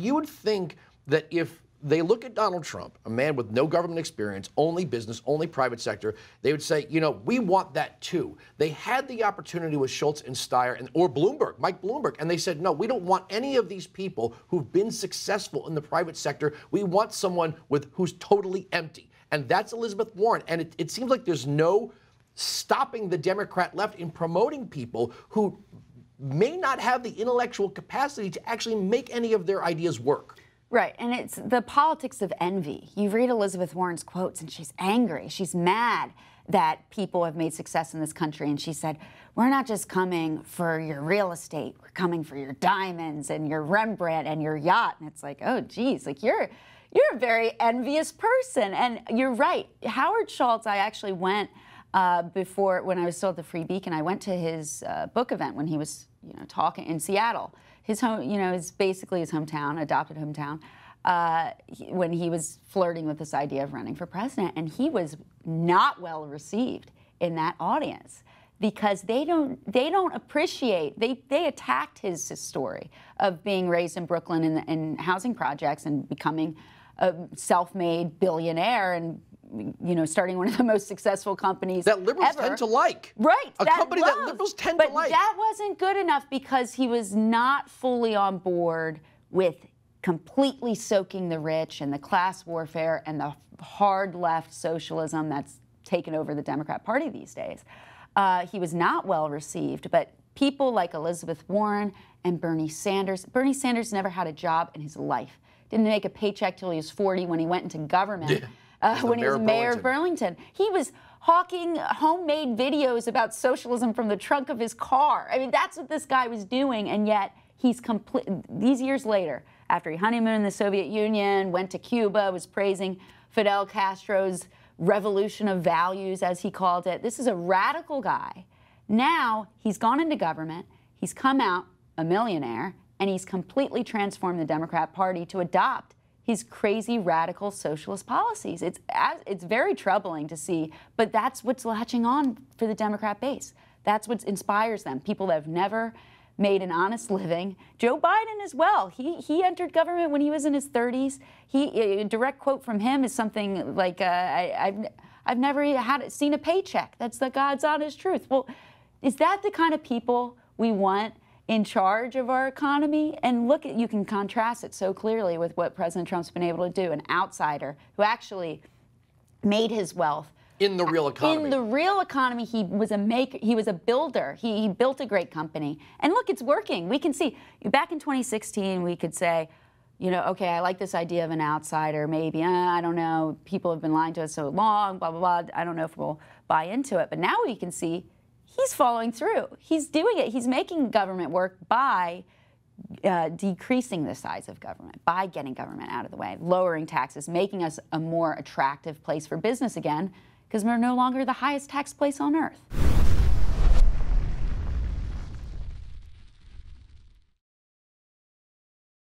You would think that if they look at Donald Trump, a man with no government experience, only business, only private sector, they would say, you know, we want that too. They had the opportunity with Schultz and Steyer or Bloomberg, Mike Bloomberg, and they said, no, we don't want any of these people who've been successful in the private sector. We want someone who's totally empty. And that's Elizabeth Warren. And it seems like there's no stopping the Democrat left in promoting people who may not have the intellectual capacity to actually make any of their ideas work. Right, and it's the politics of envy. You read Elizabeth Warren's quotes and she's angry. She's mad that people have made success in this country. And she said, we're not just coming for your real estate, we're coming for your diamonds and your Rembrandt and your yacht. And it's like, oh, geez, like you're a very envious person. And you're right. Howard Schultz, I actually went before, when I was still at the Free Beacon, I went to his book event when he was, talking in Seattle. His home, is basically his hometown, adopted hometown, when he was flirting with this idea of running for president. And he was not well received in that audience because they don't appreciate, they attacked his story of being raised in Brooklyn in housing projects and becoming a self-made billionaire and starting one of the most successful companies that liberals ever. Tend to like. Right. A company that liberals tend to like. But that wasn't good enough because he was not fully on board with completely soaking the rich and the class warfare and the hard left socialism that's taken over the Democrat Party these days. He was not well received, but people like Elizabeth Warren and Bernie Sanders never had a job in his life. Didn't make a paycheck till he was 40 when he went into government. Yeah. When he was mayor of Burlington. He was hawking homemade videos about socialism from the trunk of his car. I mean, that's what this guy was doing, and yet he's these years later, after he honeymooned in the Soviet Union, went to Cuba, was praising Fidel Castro's revolution of values, as he called it. This is a radical guy. Now he's gone into government, he's come out a millionaire, and he's completely transformed the Democrat Party to adopt his crazy radical socialist policies. It's very troubling to see, but that's what's latching on for the Democrat base. That's what inspires them. People that have never made an honest living. Joe Biden as well. He entered government when he was in his 30s. A direct quote from him is something like, "I've never seen a paycheck. That's the God's honest truth." Well, is that the kind of people we want in charge of our economy? And look, you can contrast it so clearly with what President Trump's been able to do, an outsider who actually made his wealth in the real economy. In the real economy, he was a maker, he was a builder. He built a great company. And look, it's working. We can see, back in 2016, we could say, okay, I like this idea of an outsider, maybe, I don't know, people have been lying to us so long, blah, blah, blah, I don't know if we'll buy into it. But now we can see he's following through. He's doing it. He's making government work by decreasing the size of government, by getting government out of the way, lowering taxes, making us a more attractive place for business again, because we're no longer the highest tax place on earth.